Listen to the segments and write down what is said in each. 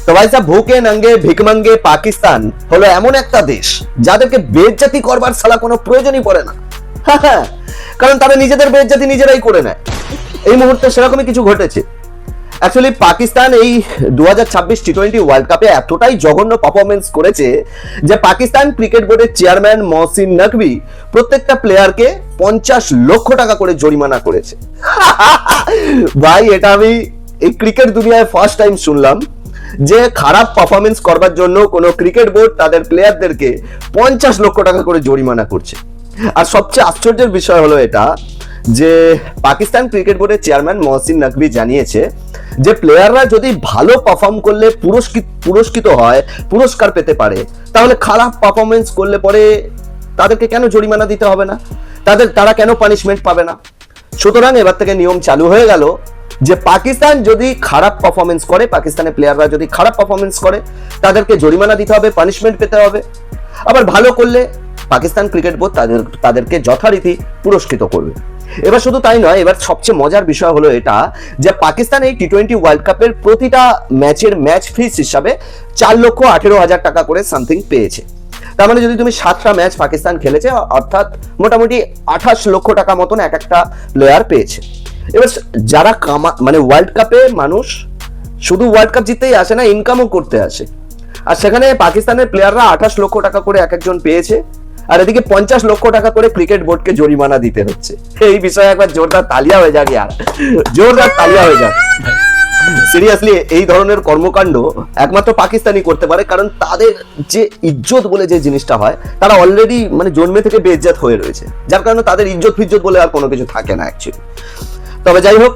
তো ভাই সাহেব ভুকে নঙ্গে ভিকমঙ্গে পাকিস্তান হলো এমন একটা দেশ যাদেরকে বেইজ্জতি করবার সালা কোনো প্রয়োজনই পড়ে না। কারণ তারা নিজেদের বেইজ্জতি নিজেরাই করে নেয়। এই মুহূর্তে সেরকমই কিছু ঘটেছে। অ্যাকচুয়ালি পাকিস্তান এই 2026 টি-20 ওয়ার্ল্ড কাপে এতটাই জঘন্য পারফরমেন্স করেছে যে পাকিস্তান ক্রিকেট বোর্ডের চেয়ারম্যান মহসিন নকভি প্রত্যেকটা প্লেয়ারকে 50 লক্ষ টাকা করে জরিমানা করেছে। ভাই এটা আমি এই ক্রিকেট দুনিয়ায় ফার্স্ট টাইম শুনলাম যে খারাপ পারফরমেন্স করবার জন্য কোনো ক্রিকেট বোর্ড তাদের প্লেয়ারদেরকে 50 লক্ষ টাকা করে জরিমানা করছে। আর সবচেয়ে আশ্চর্যের বিষয় হলো এটা যে পাকিস্তান ক্রিকেট বোর্ডের চেয়ারম্যান মহসিন নকভি জানিয়েছে যে প্লেয়াররা যদি ভালো পারফর্ম করলে পুরস্কৃত হয়, পুরস্কার পেতে পারে, তাহলে খারাপ পারফরমেন্স করলে পরে তাদেরকে কেন জরিমানা দিতে হবে না, তারা কেন পানিশমেন্ট পাবে না। সুতরাং এবার থেকে নিয়ম চালু হয়ে গেল যে পাকিস্তান যদি খারাপ পারফরমেন্স করে, পাকিস্তানের প্লেয়াররা যদি খারাপ পারফরমেন্স করে তাদেরকে জরিমানা দিতে হবে, পানিশমেন্ট পেতে হবে। আবার ভালো করলে পাকিস্তান ক্রিকেট বোর্ড তাদেরকে যথারীতি পুরস্কৃত করবে। এবার শুধু তাই নয়, এবার সবচেয়ে মজার বিষয় হলো এটা যে পাকিস্তান এই টি-20 ওয়ার্ল্ড কাপের প্রতিটা ম্যাচের ম্যাচ ফিস হিসাবে 4,18,000 টাকা করে সামথিং পেয়েছে। তার মানে যদি তুমি 7টা ম্যাচ পাকিস্তান খেলেছে অর্থাৎ মোটামুটি 28 লক্ষ টাকা মতন এক একটা প্লেয়ার পেয়েছে। এবার যারা মানে ওয়ার্ল্ড কাপে মানুষ শুধু ওয়ার্ল্ড কাপ জিততেই আসে না, ইনকামও করতে আসে। আর সেখানে পাকিস্তানের প্লেয়াররা 28 লক্ষ টাকা করে এক একজন পেয়েছে, আর এদিকে 50 লক্ষ টাকা করে ক্রিকেট বোর্ডকে জরিমানা দিতে হচ্ছে। এই বিষয়ে একবার জোরদার তালিয়া হয়ে যাক ইয়ার, জোরদার তালিয়া হয়ে যাক। সিরিয়াসলি এই ধরনের কর্মকাণ্ড একমাত্র পাকিস্তানই করতে পারে, কারণ তাদের যে ইজ্জত বলে যে জিনিসটা হয় তারা অলরেডি মানে জন্মে থেকে বেইজ্জত হয়ে রয়েছে, যার কারণে তাদের ইজ্জত ফিজ্জত বলে আর কোনো কিছু থাকে না অ্যাকচুয়ালি। তবে যাই হোক,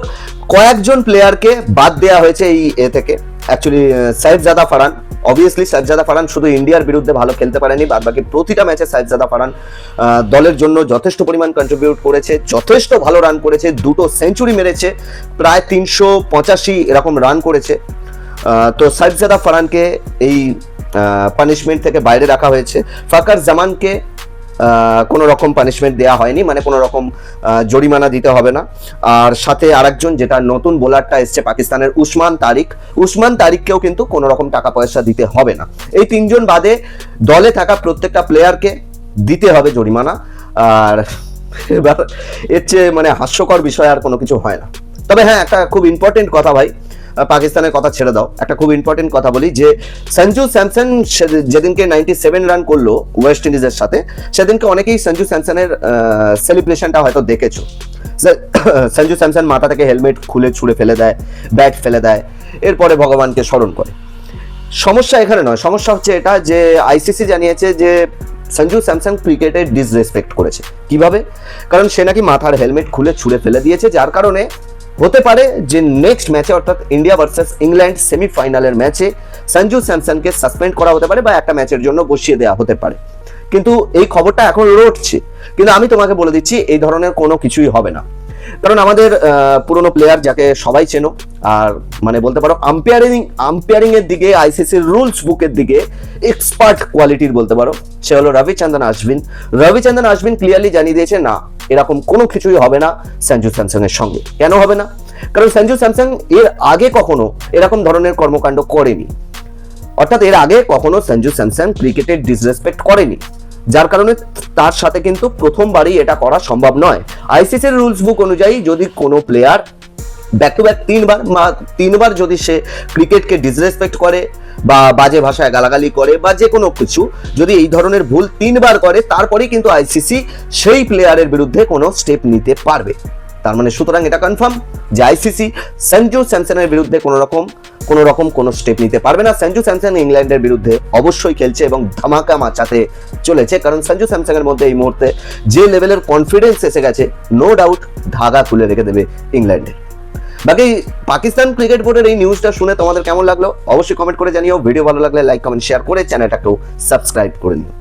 কয়েকজন প্লেয়ারকে বাদ দেওয়া হয়েছে এই থেকে। অ্যাকচুয়ালি সাইফজাদা ফারহান, অবভিয়াসলি সাইফজাদা ফারহান শুধু ইন্ডিয়ার বিরুদ্ধে ভালো খেলতে পারেনি, বাদ বাকি প্রতিটা ম্যাচে সাইফজাদা ফারহান দলের জন্য যথেষ্ট পরিমাণ কন্ট্রিবিউট করেছে, যথেষ্ট ভালো রান করেছে, 2টো সেঞ্চুরি মেরেছে, প্রায় 385 এরকম রান করেছে। তো সাইফজাদা ফারহানকে এই পানিশমেন্ট থেকে বাইরে রাখা হয়েছে। ফাকার জামানকে কোনো রকম পানিশমেন্ট দেওয়া হয়নি, মানে কোনো রকম জরিমানা দিতে হবে না। আর সাথে আরেকজন যেটা নতুন বোলারটা এসছে পাকিস্তানের উসমান তারিককেও কিন্তু কোনো রকম টাকা পয়সা দিতে হবে না। এই 3 জন বাদে দলে থাকা প্রত্যেকটা প্লেয়ারকে দিতে হবে জরিমানা। আর এবার এর চেয়ে মানে হাস্যকর বিষয় আর কোনো কিছু হয় না। তবে হ্যাঁ, একটা খুব ইম্পর্টেন্ট কথা ভাই, পাকিস্তানের কথা ছেড়ে দাও, একটা খুব ইম্পর্টেন্ট কথা বলি যে সঞ্জু স্যামসন যেদিনকে 97 রান করলো ওয়েস্ট ইন্ডিজের সাথে, সেদিনকে অনেকেই সঞ্জু স্যামসনের সেলিব্রেশনটা হয়তো দেখেছো। সঞ্জু স্যামসন মাথা থেকে হেলমেট খুলে ছুঁড়ে ফেলে দেয়, ব্যাট ফেলে দেয়, এরপরে ভগবানকে স্মরণ করে। সমস্যা এখানে নয়, সমস্যা হচ্ছে এটা যে আইসিসি জানিয়েছে যে সঞ্জু স্যামসন ক্রিকেটে ডিসরেসপেক্ট করেছে। কিভাবে? কারণ সে নাকি মাথার হেলমেট খুলে ছুঁড়ে ফেলে দিয়েছে, যার কারণে হতে পারে যে নেক্সট ম্যাচে অর্থাৎ ইন্ডিয়া ভার্সেস ইংল্যান্ড সেমিফাইনালের ম্যাচে সঞ্জু স্যামসনকে সাসপেন্ড করা হতে পারে বা একটা ম্যাচের জন্য বসিয়ে দেওয়া হতে পারে। কিন্তু এই খবরটা এখন রটছে, কিন্তু আমি তোমাকে বলে দিচ্ছি এই ধরনের কোনো কিছুই হবে না। কারণ আমাদের পুরনো প্লেয়ার যাকে সবাই চেনো, আর মানে বলতে পারো আম্পায়ারিং এর দিকে, আইসিসির রুলস বুকের দিকে এক্সপার্ট কোয়ালিটির বলতে পারো, সে হলো রবিচন্দ্রন অশ্বিন ক্লিয়ারলি জানিয়ে দিয়েছে না, এরকম কোনো কিছুই হবে না সঞ্জু স্যামসনের সঙ্গে। কেন হবে না? কারণ সঞ্জু স্যামসন এর আগে কখনো এরকম ধরনের কর্মকাণ্ড করেনি, অর্থাৎ এর আগে কখনো সঞ্জু স্যামসন ক্রিকেটের ডিসরেসপেক্ট করেনি, যার কারণে তার সাথে কিন্তু প্রথমবারই এটা করা সম্ভব নয়। আইসিসির রুলস বুক অনুযায়ী যদি কোনো প্লেয়ার ব্যাক টু ব্যাক 3বার যদি সে ক্রিকেটকে ডিসরেসপেক্ট করে বা বাজে ভাষায় গালাগালি করে বা যে কোনো কিছু, যদি এই ধরনের ভুল 3বার করে, তারপরেই কিন্তু আইসিসি সেই প্লেয়ারের বিরুদ্ধে কোনো স্টেপ নিতে পারবে। তার মানে সুতরাং এটা কনফার্ম যে আইসিসি সঞ্জু স্যামসনের বিরুদ্ধে কোনো রকম কোনো স্টেপ নিতে পারবে না। সঞ্জু স্যামসন ইংল্যান্ডের বিরুদ্ধে অবশ্যই খেলছে এবং ধামাকা মাচাতে চলেছে, কারণ সঞ্জু স্যামসনের মধ্যে এই মুহূর্তে যে লেভেলের কনফিডেন্স এসে গেছে, নো ডাউট ধাগা খুলে রেখে দেবে ইংল্যান্ডে। বাকি পাকিস্তান ক্রিকেট বোর্ডের এই নিউজটা শুনে তোমাদের কেমন লাগলো অবশ্যই কমেন্ট করে জানিও। ভিডিও ভালো লাগলে লাইক, কমেন্ট, শেয়ার করে চ্যানেলটাকেও সাবস্ক্রাইব করে নিও।